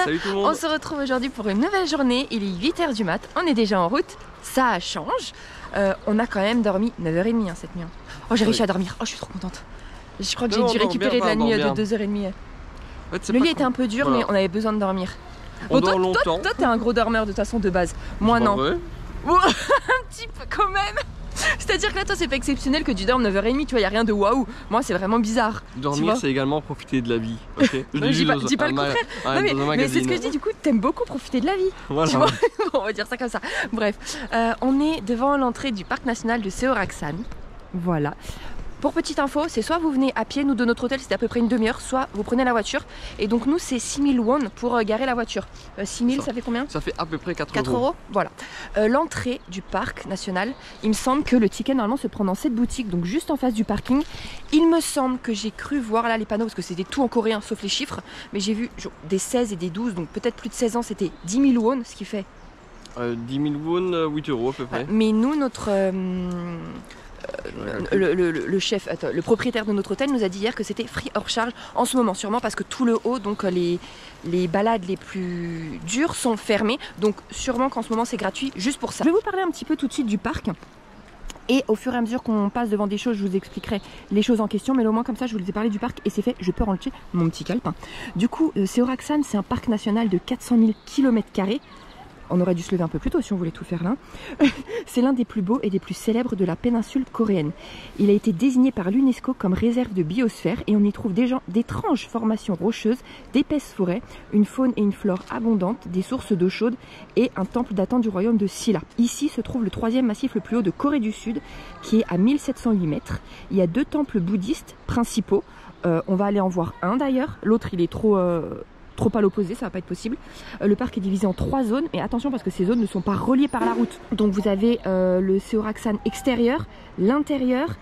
Salut tout le monde. On se retrouve aujourd'hui pour une nouvelle journée. Il est 8 h du mat, on est déjà en route. Ça change. On a quand même dormi 9 h 30 cette nuit. Oh, j'ai réussi à dormir. Oh, je suis trop contente. Je crois que j'ai dû récupérer de la nuit de 2 h 30. En fait, le lit était un peu dur, mais on avait besoin de dormir. On dort longtemps. Toi, t'es un gros dormeur de toute façon de base. Moi, non. Un petit peu quand même. C'est-à-dire que là, toi, c'est pas exceptionnel que tu dormes 9 h 30, tu vois, y a rien de waouh. Moi, c'est vraiment bizarre. Dormir, c'est également profiter de la vie. Okay, je dis pas le contraire. Mais c'est ce que je dis, du coup, t'aimes beaucoup profiter de la vie. Voilà. Tu vois. On va dire ça comme ça. Bref, on est devant l'entrée du parc national de Seoraksan. Voilà. Pour petite info, c'est soit vous venez à pied, nous de notre hôtel c'était à peu près une demi-heure, soit vous prenez la voiture. Et donc nous c'est 6000 won pour garer la voiture. 6000 ça fait combien? Ça fait à peu près 4 €. Voilà. L'entrée du parc national, il me semble que le ticket normalement se prend dans cette boutique, donc juste en face du parking. Il me semble que j'ai cru voir là les panneaux, parce que c'était tout en coréen sauf les chiffres. Mais j'ai vu des 16 et des 12, donc peut-être plus de 16 ans, c'était 10 000 won, ce qui fait... 10 000 won, 8 € à peu près. Mais nous, notre... le chef, le propriétaire de notre hôtel nous a dit hier que c'était free hors charge en ce moment, sûrement parce que tout le haut, donc les balades les plus dures sont fermées, donc sûrement qu'en ce moment c'est gratuit juste pour ça. Je vais vous parler un petit peu tout de suite du parc. Et au fur et à mesure qu'on passe devant des choses, je vous expliquerai les choses en question. Mais au moins comme ça, je vous ai parlé du parc et c'est fait, je peux rentrer mon petit calepin. Du coup, Seoraksan, c'est un parc national de 400 000 km². On aurait dû se lever un peu plus tôt si on voulait tout faire là. C'est l'un des plus beaux et des plus célèbres de la péninsule coréenne. Il a été désigné par l'UNESCO comme réserve de biosphère et on y trouve d'étranges formations rocheuses, d'épaisses forêts, une faune et une flore abondantes, des sources d'eau chaude et un temple datant du royaume de Silla. Ici se trouve le 3e massif le plus haut de Corée du Sud qui est à 1708 mètres. Il y a 2 temples bouddhistes principaux. On va aller en voir un d'ailleurs. L'autre il est trop à l'opposé, ça va pas être possible. Le parc est divisé en 3 zones, et attention parce que ces zones ne sont pas reliées par la route. Donc vous avez le Seoraksan extérieur, l'intérieur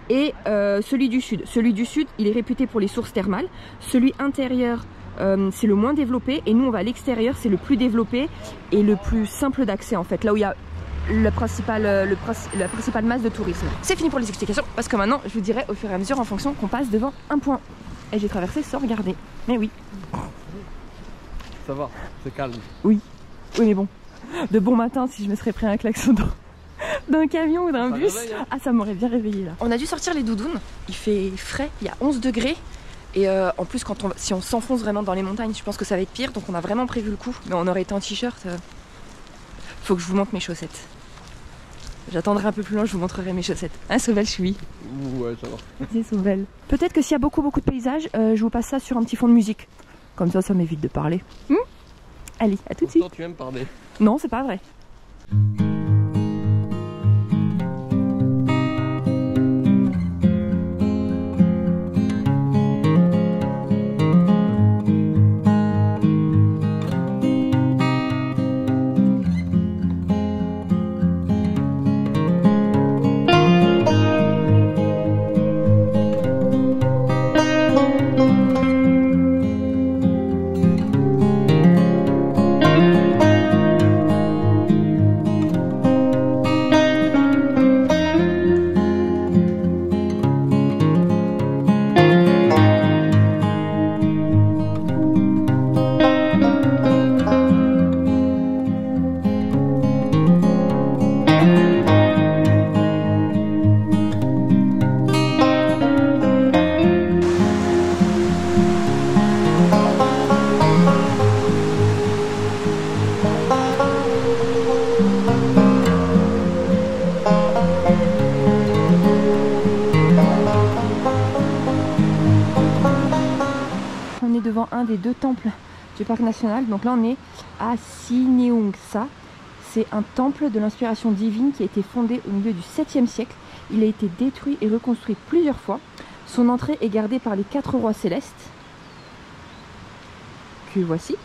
et celui du sud. Celui du sud, il est réputé pour les sources thermales. Celui intérieur, c'est le moins développé, et nous on va à l'extérieur, c'est le plus développé et le plus simple d'accès en fait, là où il y a la principale masse de tourisme. C'est fini pour les explications, parce que maintenant je vous dirai au fur et à mesure en fonction qu'on passe devant un point. Et j'ai traversé sans regarder, mais oui. Ça va, c'est calme. Oui, mais bon, de bon matin, si je me serais pris un klaxon d'un camion ou d'un bus, ça m'aurait bien réveillé là. On a dû sortir les doudounes, il fait frais, il y a 11 degrés. Et en plus, si on s'enfonce vraiment dans les montagnes, je pense que ça va être pire. Donc on a vraiment prévu le coup, mais on aurait été en t-shirt. Faut que je vous montre mes chaussettes. J'attendrai un peu plus loin, je vous montrerai mes chaussettes. Hein, Sauvel, je suis. Ouais, ça va. C'est Sauvel. Peut-être que s'il y a beaucoup de paysages, je vous passe ça sur un petit fond de musique. Comme ça m'évite de parler. Allez, à tout de suite. Tu aimes parler? Non, c'est pas vrai. Devant un des 2 temples du parc national. Donc là on est à Sineungsa. C'est un temple de l'inspiration divine qui a été fondé au milieu du 7e siècle. Il a été détruit et reconstruit plusieurs fois. Son entrée est gardée par les 4 rois célestes que voici.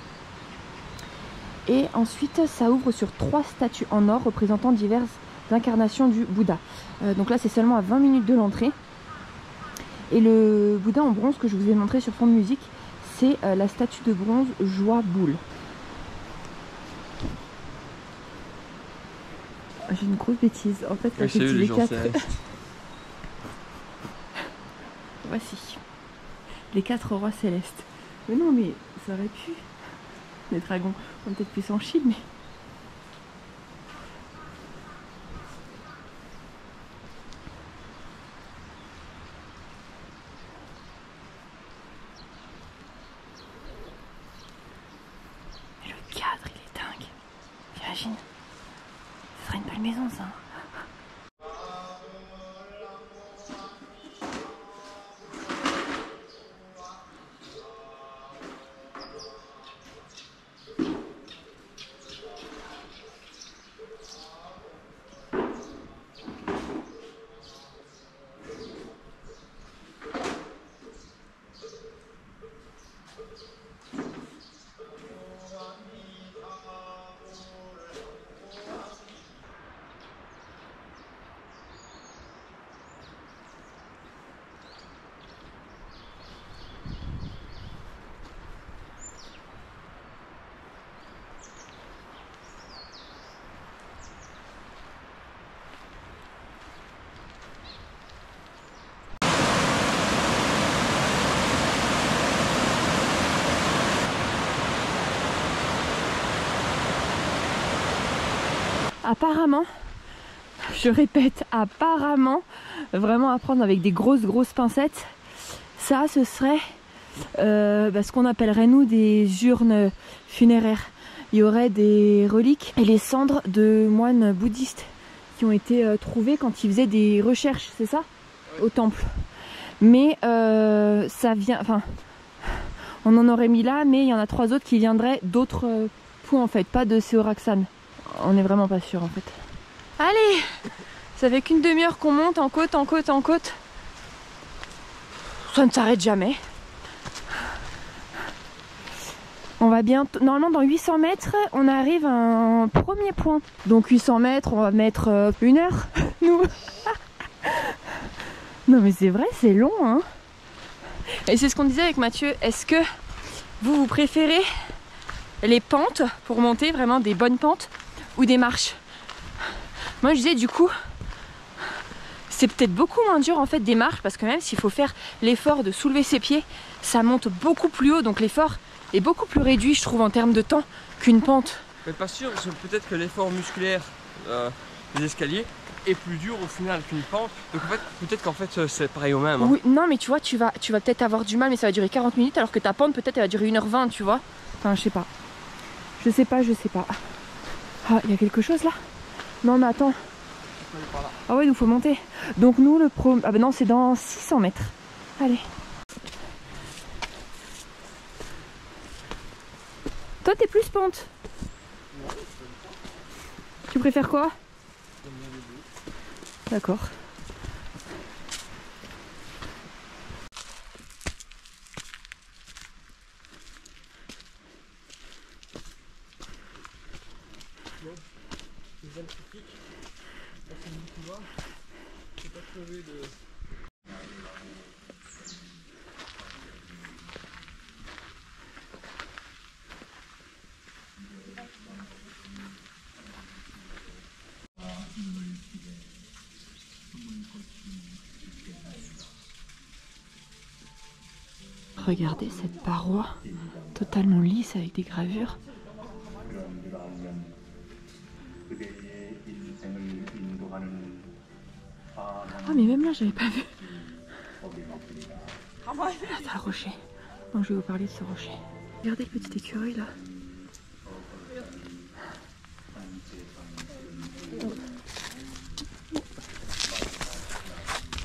Et ensuite ça ouvre sur 3 statues en or représentant diverses incarnations du Bouddha. Donc là c'est seulement à 20 minutes de l'entrée. Et le Bouddha en bronze que je vous ai montré sur fond de musique, c'est la statue de bronze Joie Boule. J'ai une grosse bêtise. En fait, là, j'ai dit les 4. Voici les 4 rois célestes. Mais non, mais ça aurait pu. Les dragons ont peut-être pu s'en chier, mais... Mais le cadre, il est dingue. T'imagines? Ce serait une belle maison, ça. Apparemment, je répète, apparemment, vraiment à prendre avec des grosses pincettes, ça ce serait ce qu'on appellerait nous des urnes funéraires. Il y aurait des reliques et les cendres de moines bouddhistes qui ont été trouvées quand ils faisaient des recherches, c'est ça? Au temple. Mais ça vient, enfin, on en aurait mis là, mais il y en a 3 autres qui viendraient d'autres points en fait, pas de Seoraksan. On n'est vraiment pas sûr en fait. Allez, ça fait qu'une demi-heure qu'on monte en côte, en côte, en côte. Ça ne s'arrête jamais. On va bientôt, normalement dans 800 mètres, on arrive à un premier point. Donc 800 mètres, on va mettre 1 heure, nous. Non mais c'est vrai, c'est long hein. Et c'est ce qu'on disait avec Mathieu, est-ce que vous préférez les pentes pour monter, vraiment des bonnes pentes, ou des marches? Moi je disais du coup c'est peut-être beaucoup moins dur en fait des marches, parce que même s'il faut faire l'effort de soulever ses pieds, ça monte beaucoup plus haut, donc l'effort est beaucoup plus réduit je trouve en termes de temps qu'une pente. Mais pas sûr, parce que peut-être que l'effort musculaire des escaliers est plus dur au final qu'une pente, donc en fait peut-être qu'en fait c'est pareil au même hein. Oui, non mais tu vois, tu vas peut-être avoir du mal, mais ça va durer 40 minutes, alors que ta pente peut-être elle va durer 1h20 tu vois. Enfin je sais pas. Je sais pas. Ah, il y a quelque chose là? Non mais attends. Ah ouais, il nous faut monter. Donc nous le ah ben non, c'est dans 600 mètres. Allez. Toi t'es plus pente. Tu préfères quoi? D'accord. Regardez cette paroi totalement lisse avec des gravures. Ah mais même là j'avais pas vu. Ah t'as le rocher. Donc je vais vous parler de ce rocher. Regardez le petit écureuil là.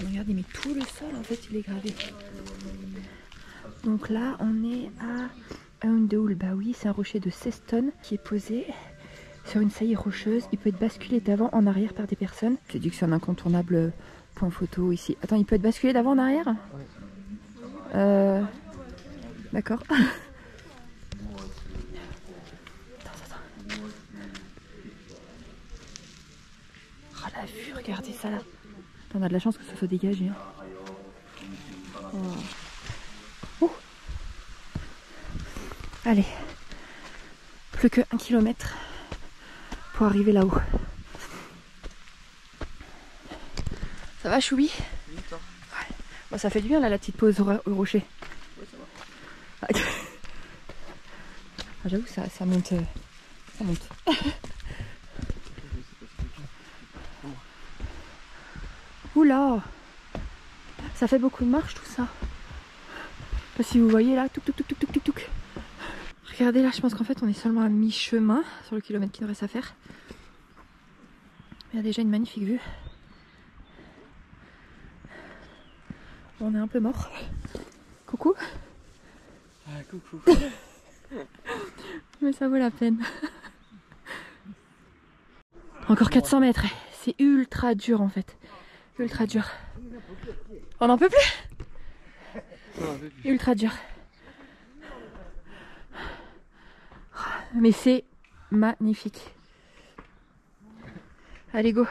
Regardez mais tout le sol en fait il est gravé. Donc là on est à Undeul. Bah oui c'est un rocher de 16 tonnes qui est posé sur une saillie rocheuse. Il peut être basculé d'avant en arrière par des personnes. J'ai dit que c'est un incontournable point photo ici. Attends, il peut être basculé d'avant en arrière? Ouais. D'accord. Attends. Oh la vue, regardez ça là. On a de la chance que ça soit dégagé. Hein. Oh. Allez. Plus que 1 km pour arriver là-haut. Ça va Choubi? Oui, toi. Ouais. Bon, ça fait du bien là la petite pause au rocher. Oui, ça va. Ah, j'avoue, ça monte. Ça monte. Oula! Ça fait beaucoup de marche tout ça. Je sais pas si vous voyez là, touc touc touc touc touc touc touc. Regardez là, je pense qu'en fait on est seulement à mi-chemin sur le kilomètre qu'il nous reste à faire. Il y a déjà une magnifique vue. Bon, on est un peu mort. Coucou. Ah, coucou. Mais ça vaut la peine. Encore 400 mètres. C'est ultra dur en fait. Ultra dur. On n'en peut plus. Ultra dur. Mais c'est magnifique. Allez, go.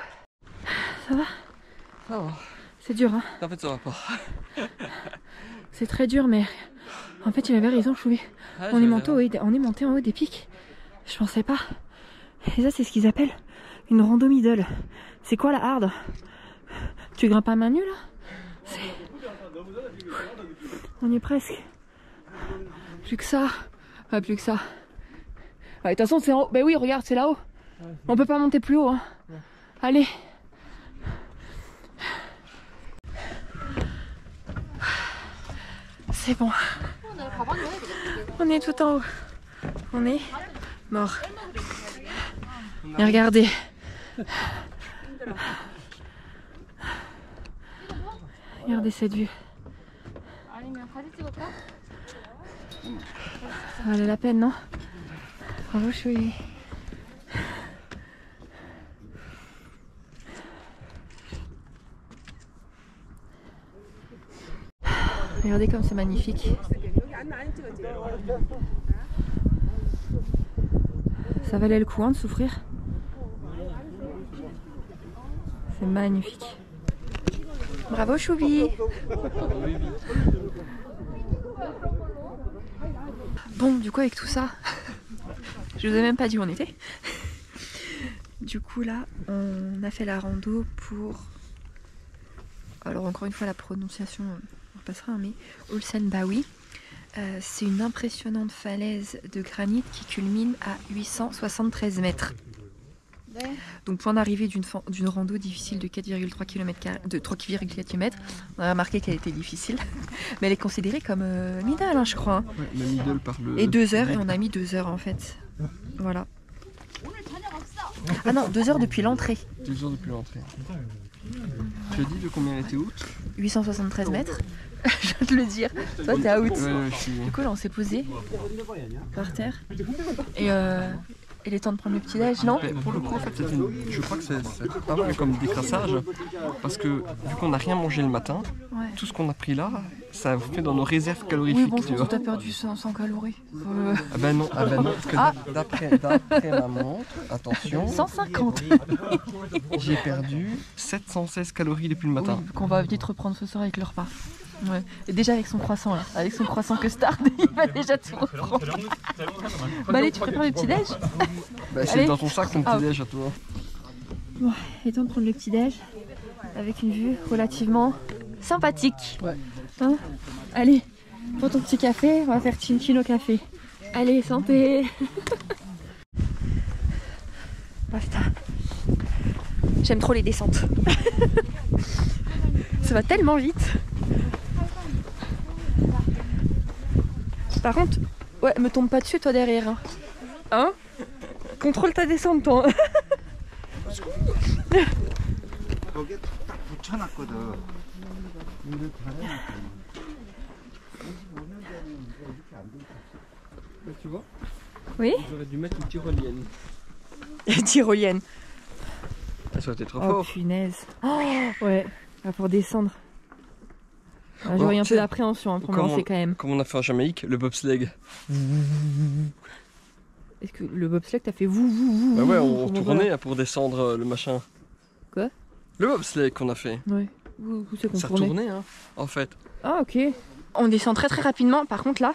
Ça va? Ça va. C'est dur, hein? En fait, ça va pas. C'est très dur, mais en fait, il avait raison, Choubi. Ah, On est monté en haut des pics. Je pensais pas. Et ça, c'est ce qu'ils appellent une rando middle. C'est quoi la hard? Tu grimpes à main nue là? On y est presque. Plus que ça. Ouais, plus que ça. De toute façon, c'est en haut. Ben oui, regarde, c'est là-haut. On peut pas monter plus haut. Hein. Allez. C'est bon. On est tout en haut. On est mort. Et regardez. Regardez cette vue. Ça valait la peine, non? Bravo, Choui. Regardez comme c'est magnifique. Ça valait le coup hein, de souffrir. C'est magnifique. Bravo Choubi. Bon, du coup avec tout ça, je vous ai même pas dit où on était. Du coup là, on a fait la rando pour... Alors encore une fois la prononciation, on repassera, mais Ulsanbawi. C'est une impressionnante falaise de granit qui culmine à 873 mètres. Donc point d'arrivée d'une rando difficile de 4,3 km, on a remarqué qu'elle était difficile, mais elle est considérée comme middle hein, je crois. Hein. Ouais, le middle par le... Et 2 heures, et on a mis 2 heures en fait. Voilà. Ah non, 2 heures depuis l'entrée. 2 heures depuis l'entrée. Tu as dit de combien elle était haute? 873 mètres. Je viens de le dire. Toi t'es à out. Ouais, je suis... Du coup là on s'est posé par terre. Et il est temps de prendre le petit déj, non? Mais pour le coup, en fait, je crois que c'est pas mal comme décrassage parce que vu qu'on n'a rien mangé le matin, Ouais. tout ce qu'on a pris là, ça fait dans nos réserves calorifiques. Oui, bon, je tu pense vois. que t'as perdu 500 calories. Ah ben non, parce que d'après ma montre, attention, 150. j'ai perdu 716 calories depuis le matin. Oui, qu'on va vite reprendre ce soir avec le repas. Ouais. Et déjà avec son croissant là, avec son croissant custard, il va déjà tout reprendre. Bon allez, tu prépares le petit déj? Bah, c'est Allez. dans ton sac ton petit déj à toi. Bon, il est temps de prendre le petit déj avec une vue relativement sympathique. Ouais. Hein? Allez, prends ton petit café, on va faire chin-chin au café. Allez, santé. Oh putain, j'aime trop les descentes. Ça va tellement vite. Par contre, ouais, me tombe pas dessus toi derrière. Hein, hein? Contrôle ta descente toi. 거기에 딱 붙여놨거든. Tu vois? Oui? J'aurais dû mettre une tyrolienne. Tyrolienne. Ça aurait été trop Oh fort. punaise. Oh, ouais, ah, pour descendre. Ah, j'aurais Bon, un tu peu sais, d'appréhension hein, pour me comme lancer on- quand même. Comme on a fait en Jamaïque, le bobsleigh. Est-ce que le bobsleigh t'as fait vous Bah ouais, vous, on comment tournait pour descendre le machin. Quoi? Le bobsleigh qu'on a fait. ça Ouais. Où c'est qu'on Ça tournait? tournait, hein, en fait. Ah ok. On descend très très rapidement. Par contre là,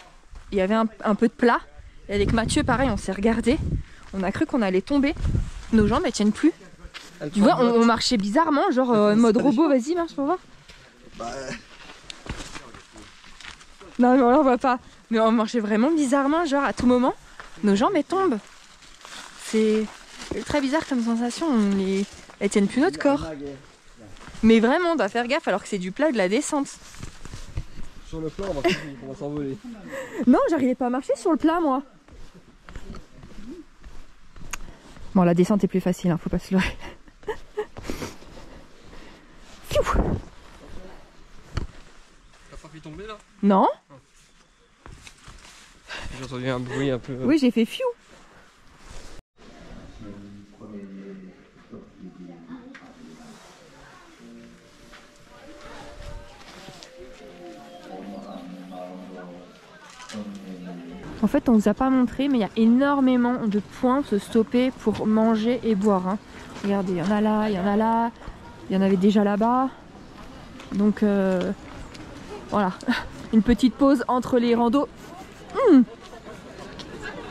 il y avait un peu de plat. Et avec Mathieu, pareil, on s'est regardé. On a cru qu'on allait tomber. Nos jambes elles tiennent plus. Tu vois, on marchait bizarrement, genre en mode robot. Vas-y, marche pour voir. Non mais on voit pas. Mais on marchait vraiment bizarrement, genre à tout moment. nos jambes elles tombent. C'est ultra bizarre comme sensation, elles tiennent plus notre corps. Mais vraiment on doit faire gaffe alors que c'est du plat de la descente. Sur le plat on va s'envoler. Non, j'arrivais pas à marcher sur le plat moi. Bon, la descente est plus facile, hein, faut pas se leurrer. T'as pas fait tomber là? Non. J'ai entendu un bruit un peu... Oui, j'ai fait fiou. En fait, on vous a pas montré, mais il y a énormément de points où se stopper pour manger et boire. Hein. Regardez, il y en a là, il y en a là, il y en avait déjà là-bas. Donc voilà, une petite pause entre les randos.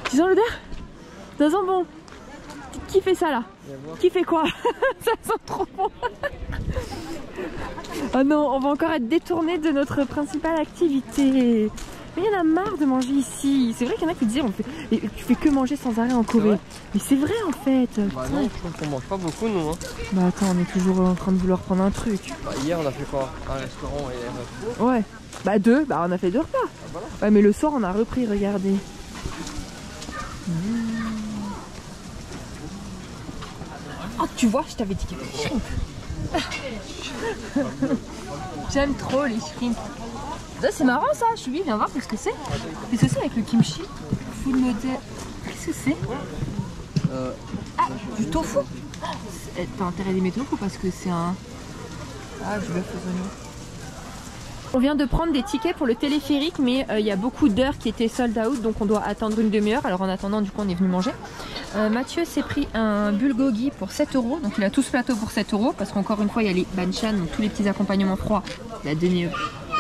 Tu sens l'odeur? Ça sent bon. Qui fait ça là? Qui fait quoi? Ça sent trop bon. Oh non, on va encore être détourné de notre principale activité. Mais il y en a marre de manger ici. C'est vrai qu'il y en a qui disaient tu fais que manger sans arrêt en Corée. Mais c'est vrai en fait. Bah non, je trouve qu'on mange pas beaucoup nous. Hein. Bah attends, on est toujours en train de vouloir prendre un truc. Bah, hier on a fait quoi? Un restaurant et un resto. Ouais. Bah deux, bah on a fait 2 repas. Ah, voilà. Ouais mais le soir on a repris, regardez. Oh tu vois, je t'avais dit qu'il y avait des shrimps. J'aime trop les shrimps. C'est marrant ça, Chubby, viens voir qu'est-ce que c'est. Qu'est-ce que c'est avec le kimchi? Food model. Qu'est-ce que c'est? Ah, du tofu. T'as intérêt d'aimer tofu parce que c'est un... Ah, du bœuf aux oignons. On vient de prendre des tickets pour le téléphérique, mais il y a beaucoup d'heures qui étaient sold out, donc on doit attendre une demi-heure. Alors en attendant, du coup, on est venu manger. Mathieu s'est pris un bulgogi pour 7 €, donc il a tout ce plateau pour 7 €, parce qu'encore une fois, il y a les banchan, donc tous les petits accompagnements froids. Il a donné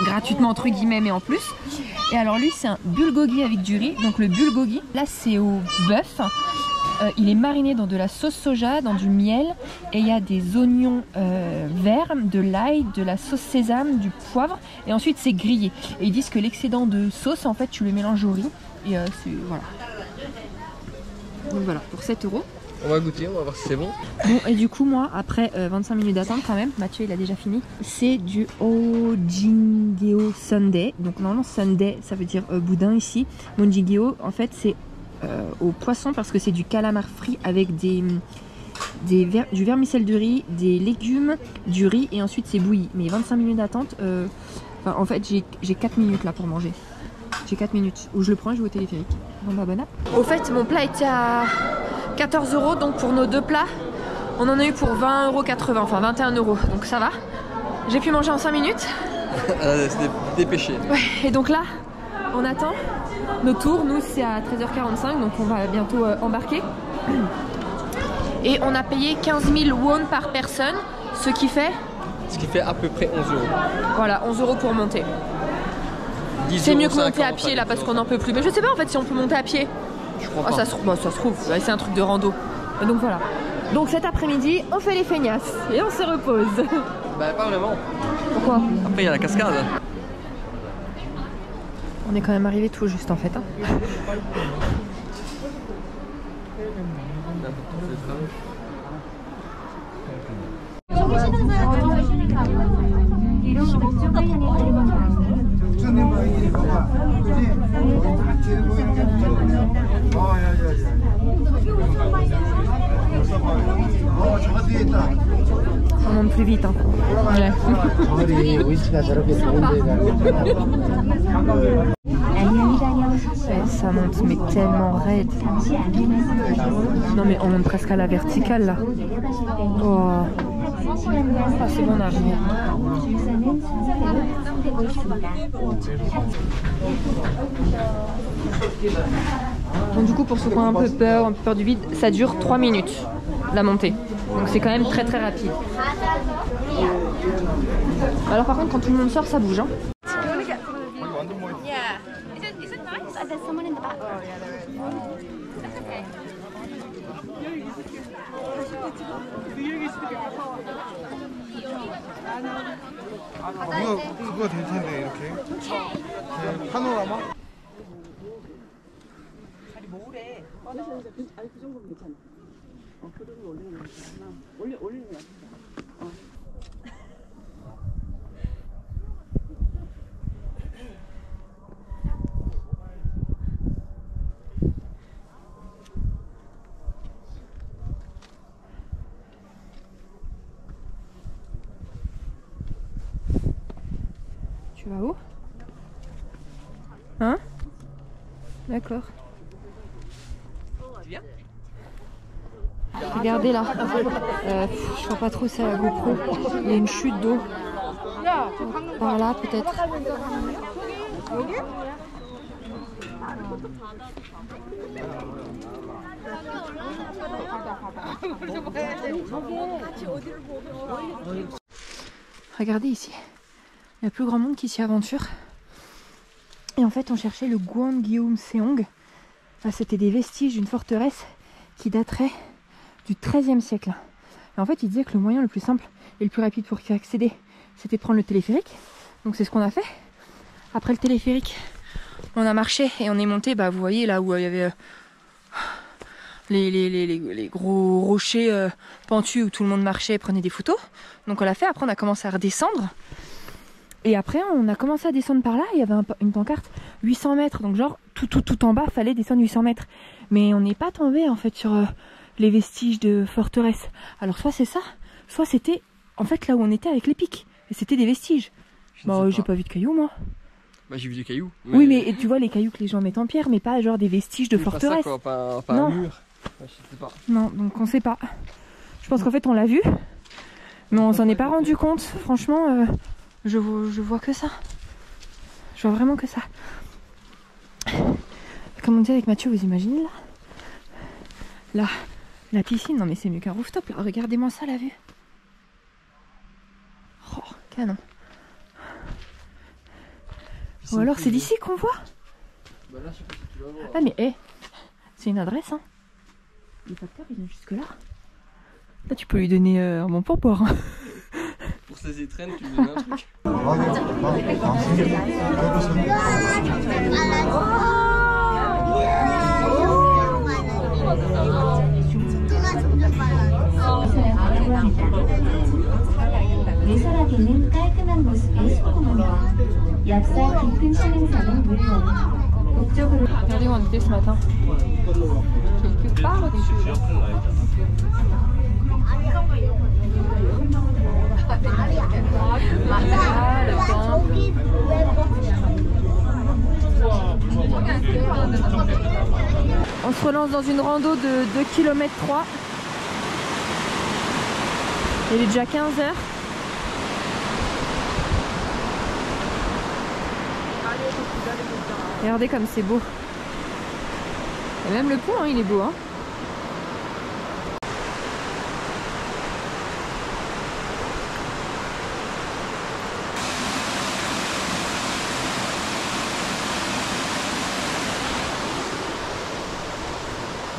gratuitement entre guillemets, mais en plus. Et alors lui, c'est un bulgogi avec du riz. Donc le bulgogi, là, c'est au bœuf. Il est mariné dans de la sauce soja, dans du miel, et il y a des oignons verts, de l'ail, de la sauce sésame, du poivre, et ensuite c'est grillé. Et ils disent que l'excédent de sauce, en fait, tu le mélanges au riz, et c'est voilà. Donc voilà, pour 7 €. On va goûter, on va voir si c'est bon. Bon, et du coup, moi, après 25 minutes d'attente quand même, Mathieu il a déjà fini. C'est du Monjingeo Sundae. Donc normalement Sundae, ça veut dire boudin ici. Monjingeo, en fait, c'est au poisson parce que c'est du calamar frit avec du vermicelle de riz, des légumes, du riz et ensuite c'est bouilli. Mais 25 minutes d'attente, en fait j'ai 4 minutes là pour manger. J'ai 4 minutes. Où je le prends et je vais au téléphérique. Bon bah bon app. Au fait, mon plat était à 14 €, donc pour nos 2 plats, on en a eu pour 20,80 €, enfin 21 €, donc ça va. J'ai pu manger en 5 minutes. C'était dépêché. Ouais, et donc là, on attend nos tours. Nous, c'est à 13h45, donc on va bientôt embarquer. Et on a payé 15 000 won par personne, ce qui fait à peu près 11 €. Voilà, 11 € pour monter. C'est mieux que monter à pied là parce qu'on n'en peut plus. Mais je sais pas en fait si on peut monter à pied. Je crois pas. pas. Ça se trouve, c'est un truc de rando. Et donc voilà. Donc cet après-midi, on fait les feignasses et on se repose. Bah pas vraiment. Pourquoi? Après il y a la cascade. On est quand même arrivé tout juste en fait. Hein. On monte plus vite. Hein. Ouais. Ça monte mais tellement raide. Non mais on monte presque à la verticale là. Oh. Ah, c'est bon, on arrive. Donc du coup pour ceux qui ont un peu peur du vide, ça dure 3 minutes la montée. Donc c'est quand même très très rapide. Alors par contre quand tout le monde sort ça bouge hein. There's someone in the back. 이거 그거 될 텐데 이렇게 파노라마? 다리 모으래. Tu vas où? Hein? D'accord. Regardez là, je vois pas trop ça la GoPro, il y a une chute d'eau. Par là peut-être. Regardez ici, il y a plus grand monde qui s'y aventure. Et en fait on cherchait le Gwanggyeomseong. C'était des vestiges d'une forteresse qui daterait du XIIIe siècle. Et en fait il disait que le moyen le plus simple et le plus rapide pour y accéder, c'était de prendre le téléphérique. Donc c'est ce qu'on a fait. Après le téléphérique, on a marché et on est monté, vous voyez là où il y avait les gros rochers pentus où tout le monde marchait et prenait des photos. Donc on l'a fait, après on a commencé à redescendre. Et après on a commencé à descendre par là, il y avait une pancarte 800 mètres, donc genre tout en bas, fallait descendre 800 mètres. Mais on n'est pas tombé en fait sur les vestiges de forteresse. Alors soit c'est ça, soit c'était en fait là où on était avec les pics. Et c'était des vestiges. J'ai pas vu de cailloux moi. J'ai vu des cailloux. Mais... Oui mais tu vois les cailloux que les gens mettent en pierre, mais pas genre des vestiges de forteresse. Pas ça, quoi, pas un mur. Je sais pas. Non, donc on sait pas. Je pense qu'en fait on l'a vu, mais on s'en est pas rendu compte. Franchement, je vois que ça. Je vois vraiment que ça. Comme on dit avec Mathieu, vous imaginez là, la piscine, non mais c'est mieux qu'un rooftop là. Regardez-moi ça, la vue. Oh, canon. Ou alors c'est d'ici qu'on voit. Là, je sais pas si tu vas voir. Ah mais c'est une adresse hein. Le facteur il vient jusque là. Là tu peux lui donner un bon pourboire. Hein. Pour ces étrennes, tu lui donnes un truc. Regardez où on était ce matin. Quelque part au-dessus. On se relance dans une rando de 2 km 3. Il est déjà 15 h. Regardez comme c'est beau. Et même le pont, hein, il est beau. Hein.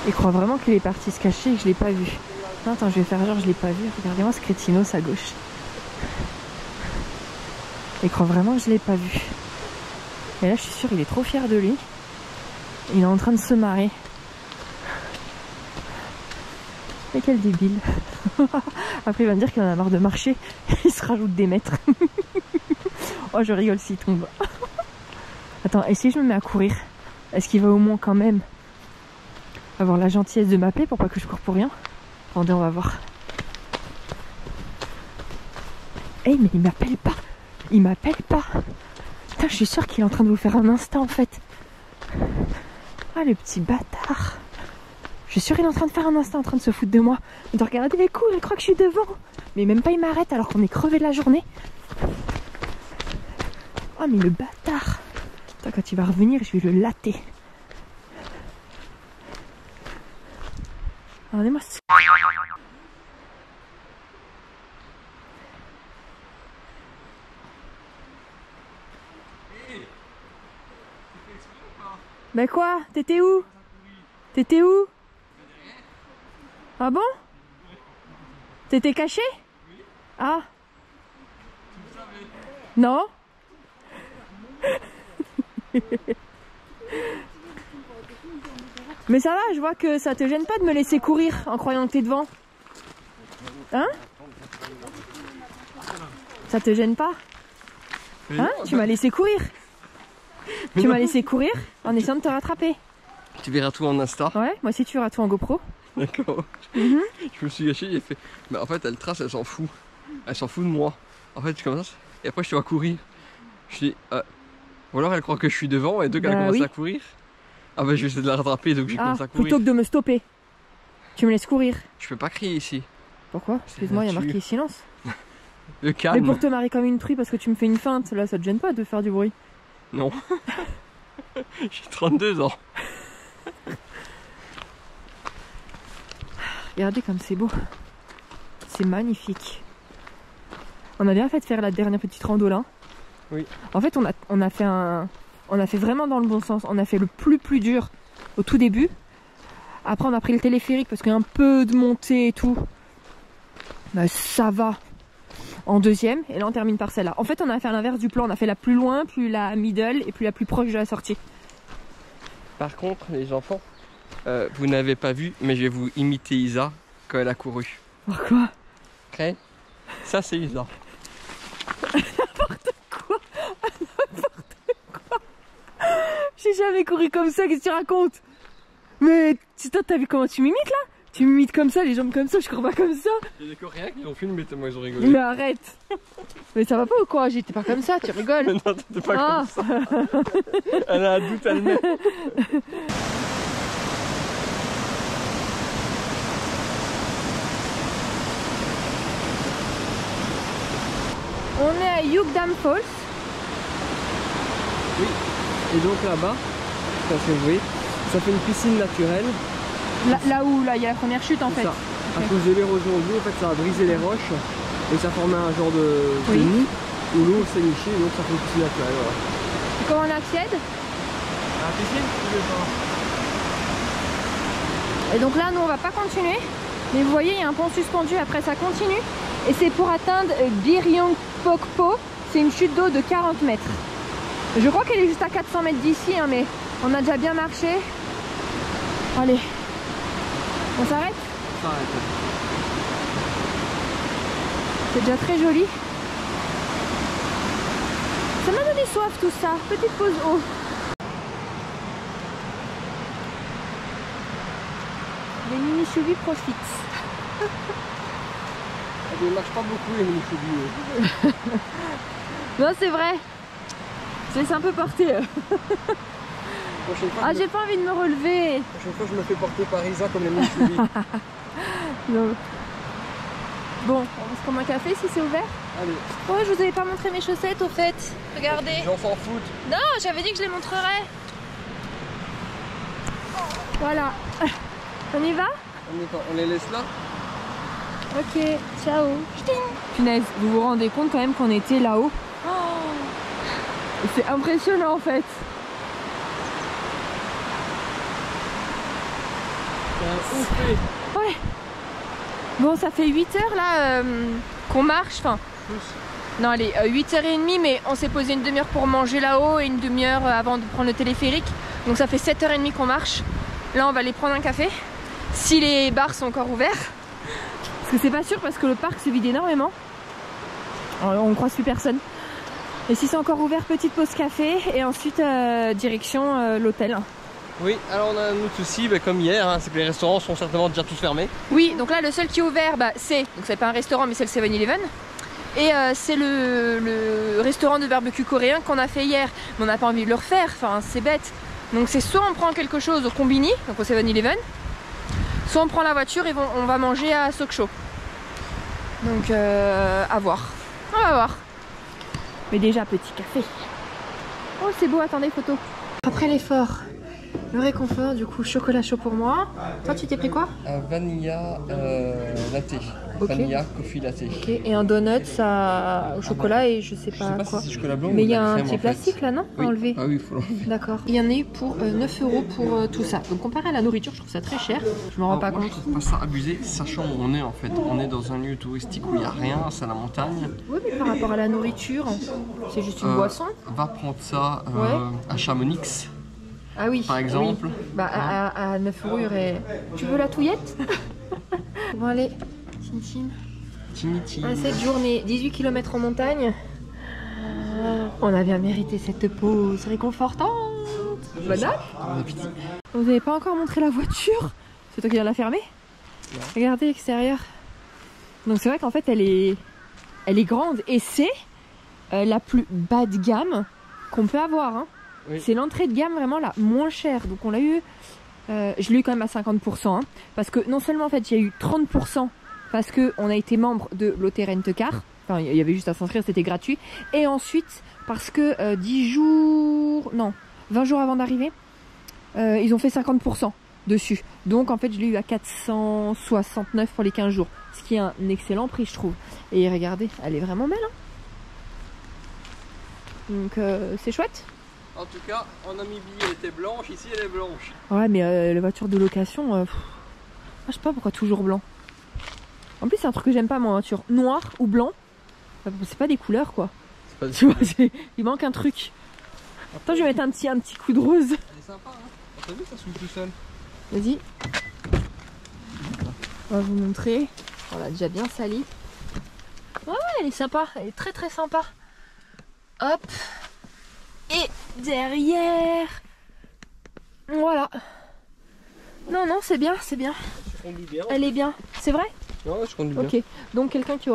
Il croit vraiment qu'il est parti se cacher et que je l'ai pas vu. Non, attends, je vais faire genre je l'ai pas vu. Regardez-moi ce crétinos à gauche. Il croit vraiment que je l'ai pas vu. Et là, je suis sûre, il est trop fier de lui. Il est en train de se marrer. Mais quel débile. Après, il va me dire qu'il en a marre de marcher. Il se rajoute des mètres. Oh, je rigole s'il tombe. Attends, et si je me mets à courir? Est-ce qu'il va au moins quand même avoir la gentillesse de m'appeler pour pas que je cours pour rien? Attendez, on va voir. Eh, mais il m'appelle pas. Il m'appelle pas. Putain, je suis sûre qu'il est en train de vous faire un Insta en fait. Ah, le petit bâtard. Je suis sûre qu'il est en train de faire un Insta, en train de se foutre de moi. De regarder les coups, il croit que je suis devant. Mais même pas il m'arrête alors qu'on est crevé de la journée. Oh, mais le bâtard. Putain, quand il va revenir, je vais le latter. Regardez-moi ça. Bah quoi? T'étais où? T'étais où? Ah bon? T'étais caché? Ah? Non? Mais ça va, je vois que ça te gêne pas de me laisser courir en croyant que t'es devant. Hein? Ça te gêne pas? Hein? Tu m'as laissé courir. Tu m'as laissé courir en essayant de te rattraper. Tu verras tout en Insta. Ouais, moi aussi tu verras tout en GoPro. D'accord. Je me suis gâché, j'ai fait. Mais en fait, elle trace, elle s'en fout. Elle s'en fout de moi. En fait, je commence. Et après, je te vois courir. Je dis. Ou alors, elle croit que je suis devant et deux qu'elle commence à courir. Ah bah, je vais essayer de la rattraper donc je commence à courir. Plutôt que de me stopper. Tu me laisses courir. Je peux pas crier ici. Pourquoi? Excuse-moi, il y a marqué silence. Le calme. Mais pour te marrer comme une truie parce que tu me fais une feinte, là, ça te gêne pas de faire du bruit? Non. J'ai 32 ans. Regardez comme c'est beau. C'est magnifique. On a bien fait de faire la dernière petite rando là. Oui. En fait, on a fait vraiment dans le bon sens. On a fait le plus dur au tout début. Après, on a pris le téléphérique parce qu'il y a un peu de montée et tout. Mais ça va. En deuxième, et là on termine par celle-là. En fait, on a fait à l'inverse du plan. On a fait la plus loin, puis la middle et puis la plus proche de la sortie. Par contre, les enfants, vous n'avez pas vu, mais je vais vous imiter Isa quand elle a couru. Pourquoi? Ok. Ça, c'est Isa. N'importe quoi. N'importe quoi. J'ai jamais couru comme ça, qu'est-ce que tu racontes? Mais t'as vu comment tu m'imites là? Tu m'imites comme ça, les jambes comme ça, je cours pas comme ça. Il y a des Coréens qui l'ont filmé tellement ils ont rigolé. Mais arrête. Mais ça va pas ou quoi? J'étais pas comme ça, tu rigoles. Mais non, t'étais pas comme ça. Elle a un doute elle-même. On est à Yukdam Falls. Oui. Et donc là-bas, ça fait oui, ça fait une piscine naturelle. Là où il y a la première chute en fait. Ça. À cause de l'érosion de l'eau, en fait, ça a brisé les roches et ça formait un genre de nid où l'eau s'est nichée, donc ça fait une piscine naturelle. Voilà. Et comment on accède? À la piscine, tu veux pas. Et donc là, nous on va pas continuer. Mais vous voyez, il y a un pont suspendu, après ça continue. Et c'est pour atteindre Biryongpokpo. C'est une chute d'eau de 40 mètres. Je crois qu'elle est juste à 400 mètres d'ici, hein, mais on a déjà bien marché. Allez. On s'arrête? On s'arrête. C'est déjà très joli. Ça m'a donné soif tout ça. Petite pause eau. Les mini-choubis profitent. Elles ne marchent pas beaucoup les mini-choubis. Non, c'est vrai. Je laisse un peu porter. Ah, j'ai pas envie de me relever. La prochaine fois, je me fais porter par Isa comme les mini-choubis. Non. Bon, on va se prendre un café si c'est ouvert. Allez. Ouais, je vous avais pas montré mes chaussettes au fait. Regardez. Les gens s'en foutent. Non, j'avais dit que je les montrerais. Voilà. On y va? On les laisse là? Ok, ciao. Punaise, vous vous rendez compte quand même qu'on était là-haut? Oh, c'est impressionnant en fait. Ouais. Bon, ça fait 8 heures là qu'on marche. Enfin, non, allez, 8h30, mais on s'est posé une demi-heure pour manger là-haut et une demi-heure avant de prendre le téléphérique. Donc ça fait 7h30 qu'on marche. Là, on va aller prendre un café. Si les bars sont encore ouverts. Parce que c'est pas sûr parce que le parc se vide énormément. Alors, on croise plus personne. Et si c'est encore ouvert, petite pause café et ensuite direction l'hôtel. Oui, alors on a un autre souci, comme hier, hein, c'est que les restaurants sont certainement déjà tous fermés. Oui, donc là le seul qui est ouvert, c'est pas un restaurant mais c'est le 7-Eleven. Et c'est le restaurant de barbecue coréen qu'on a fait hier. Mais on n'a pas envie de le refaire, enfin c'est bête. Donc c'est soit on prend quelque chose au Combini, donc au 7-Eleven, soit on prend la voiture et on va manger à Sokcho. Donc à voir. On va voir. Mais déjà petit café. Oh c'est beau, attendez photo. Après l'effort, le réconfort, du coup chocolat chaud pour moi. Toi tu t'es pris quoi? Vanilla latte. Okay. Vanilla coffee latte. Ok, et un donut ça, au chocolat et je sais pas, quoi. Si c'est chocolat blanc. Mais il y a un petit plastique là, non? Oui. Enlevé. Ah oui, il faut l'enlever. D'accord. Il y en a eu pour 9 € pour tout ça. Donc comparé à la nourriture, je trouve ça très cher. Je me rends pas compte. Je trouve pas ça abusé, sachant où on est en fait. On est dans un lieu touristique où il n'y a rien, c'est la montagne. Oui, mais par rapport à la nourriture, c'est juste une boisson. Va prendre ça Ouais. à Chamonix. Ah oui. par exemple. Oui. Bah à 9 € il y aurait... Tu veux la touillette? Bon allez, Tintin. Tintin. À cette journée, 18 km en montagne. On a bien mérité cette pause réconfortante. Bon app. Vous n'avez pas encore montré la voiture? C'est toi qui viens la fermer? Non. Regardez l'extérieur. Donc c'est vrai qu'en fait elle est grande et c'est la plus bas de gamme qu'on peut avoir. Hein. Oui. C'est l'entrée de gamme vraiment la moins chère. Donc on l'a eu, je l'ai eu quand même à 50%. Hein, parce que non seulement en fait il y a eu 30% parce qu'on a été membre de Lotte Rent Car. Enfin il y avait juste à s'inscrire, c'était gratuit. Et ensuite parce que 20 jours avant d'arriver, ils ont fait 50% dessus. Donc en fait je l'ai eu à 469 pour les 15 jours. Ce qui est un excellent prix je trouve. Et regardez, elle est vraiment belle. Hein. Donc c'est chouette. En tout cas, en Namibie elle était blanche, ici elle est blanche. Ouais mais la voiture de location, je sais pas pourquoi toujours blanc. En plus c'est un truc que j'aime pas moi, voiture. Noir ou blanc, c'est pas des couleurs quoi. Pas Tu vois, il manque un truc. Attends, je vais mettre un petit coup de rose. Elle est sympa hein. T'as vu ça s'ouvre tout seul. Vas-y. On va vous montrer. On l'a déjà bien sali. Ouais, elle est sympa. Elle est très très sympa. Hop. Et derrière. Voilà. Non, non, c'est bien, c'est bien. Je conduis bien. Elle est bien. C'est vrai? Ouais, je conduis bien. Ok. Donc quelqu'un qui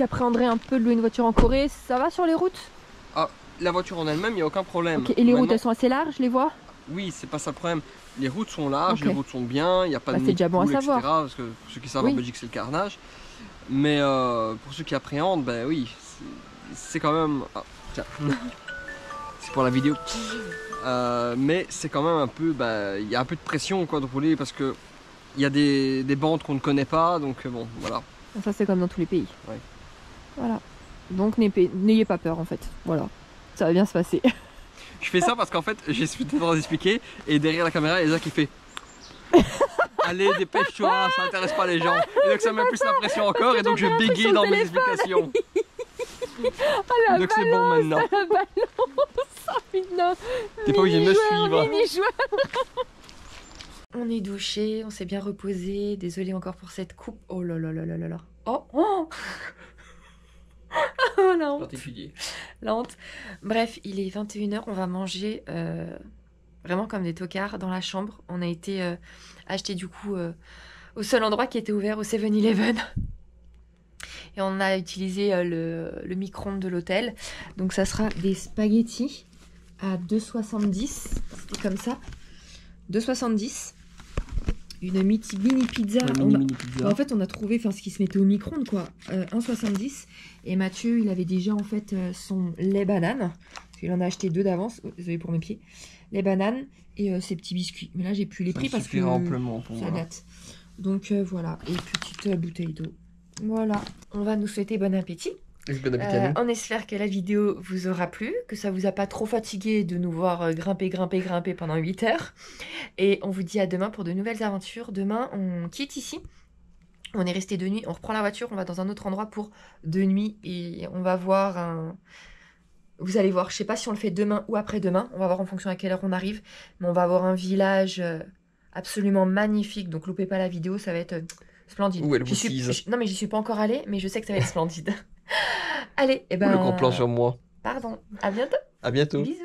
appréhenderait un peu de louer une voiture en Corée, ça va sur les routes? Ah, la voiture en elle-même, il n'y a aucun problème. Ok. Et les routes, Maintenant- elles sont assez larges, je les vois? Oui, c'est pas ça le problème. Les routes sont larges, Ok. les routes sont bien, il n'y a pas Bah, de c'est déjà bon à nid de poule, savoir. etc. Parce que pour ceux qui savent, Oui. en Belgique, c'est le carnage. Mais pour ceux qui appréhendent, ben oui, c'est quand même... Ah, tiens, c'est pour la vidéo. Mais c'est quand même un peu... Il y a un peu de pression quoi, de rouler parce que il y a des bandes qu'on ne connaît pas, donc bon, voilà. Ça c'est comme dans tous les pays. Ouais. Voilà. Donc n'ayez pas peur en fait. Voilà. Ça va bien se passer. Je fais ça parce qu'en fait, j'ai suis en train d'expliquer et derrière la caméra, il y a Zach qui fait... Allez, dépêche-toi, ça intéresse pas les gens. Et donc ça met plus la pression encore et donc je bégaye dans mes explications. Ah, Donc c'est bon maintenant. La balance. T'es pas obligé de me suivre. On est douché, on s'est bien reposé. Désolée encore pour cette coupe. Oh là là là là là là. Oh, oh. Oh la honte. Particulier. La honte. Bref, il est 21 h, on va manger vraiment comme des tocards dans la chambre. On a été acheter du coup au seul endroit qui était ouvert, au 7-Eleven. Et on a utilisé le micro-ondes de l'hôtel. Donc ça sera des spaghettis à 2,70. C'était comme ça. 2,70. Une mini pizza. En fait, on a trouvé ce qui se mettait au micro-ondes, quoi. 1,70. Et Mathieu, il avait déjà, en fait, son lait banane. Il en a acheté 2 d'avance. Oh, désolé pour mes pieds. Les bananes et ses petits biscuits. Mais là, j'ai plus les prix parce que amplement pour ça moi. date. Donc, voilà. Et petite bouteille d'eau. Voilà. On va nous souhaiter bon appétit. On espère que la vidéo vous aura plu, que ça vous a pas trop fatigué de nous voir grimper pendant 8 heures. Et on vous dit à demain pour de nouvelles aventures. Demain, on quitte ici. On est resté 2 nuits. On reprend la voiture, on va dans un autre endroit pour 2 nuits. Et on va voir un... Vous allez voir, je sais pas si on le fait demain ou après-demain. On va voir en fonction à quelle heure on arrive. Mais on va voir un village absolument magnifique. Donc loupez pas la vidéo, ça va être splendide. Où elle vous tease. Non mais j'y suis pas encore allée, mais je sais que ça va être splendide. Allez, et ben... Le grand plan sur moi. Pardon, à bientôt. À bientôt. Bisous.